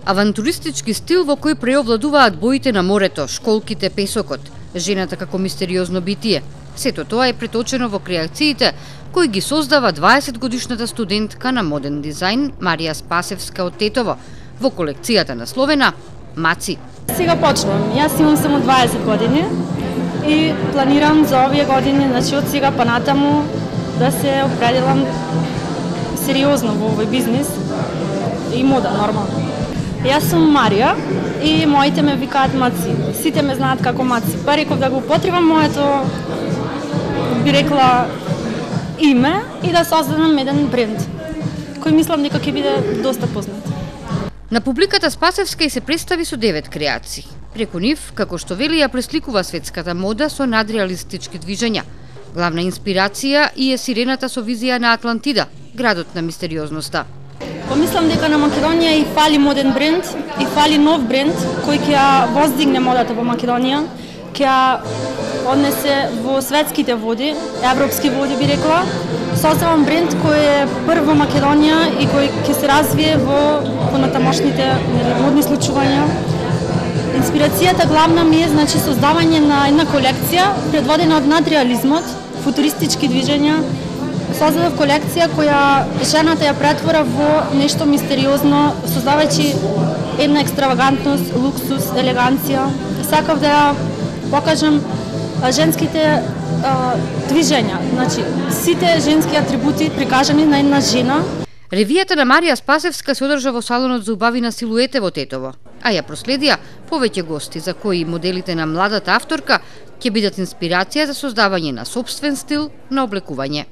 Авантуристички стил во кој преовладуваат боите на морето, школките, песокот, жената како мистериозно битие. Сето тоа е преточено во креациите кои ги создава 20-годишната студентка на моден дизајн Марија Спасевска од Тетово во колекцијата насловена Маци. Сега почнувам. Јас имам само 20 години и планирам за овие години, значи од сега па натаму да се определам сериозно во овој бизнис и мода нормално. Јас сум Марија и моите ме викаат Маци. Сите ме знаат како Маци. Па реков да го употребам моето, би рекла, име и да создадам еден бренд кој мислам дека ќе биде доста познат. На публиката Спасевска и се представи со 9 креации. Преку нив, како што вели, ја пресликува светската мода со надреалистички движења. Главна инспирација и е сирената со визија на Атлантида, градот на мистериозноста. Помислам дека на Македонија и фали моден бренд, и фали нов бренд кој ќе ја воздигне модата во Македонија, ќе ја однесе во светските води, европски води би рекла. Создавам бренд кој е прв во Македонија и кој ќе се развие во понатамошните модни случувања. Инспирацијата главна ми е значи создавање на една колекција предводена од надреализмот, футуристички движења. Создадов колекција која жената ја претвора во нешто мистериозно, создавајќи една екстравагантност, луксус, елеганција. Сакав да ја покажам женските движења, значи сите женски атрибути прикажани на една жена. Ревијата на Марија Спасевска се одржа во салонот за убави на силуете во Тетово, а ја проследија повеќе гости за кои моделите на младата авторка ќе бидат инспирација за создавање на сопствен стил на облекување.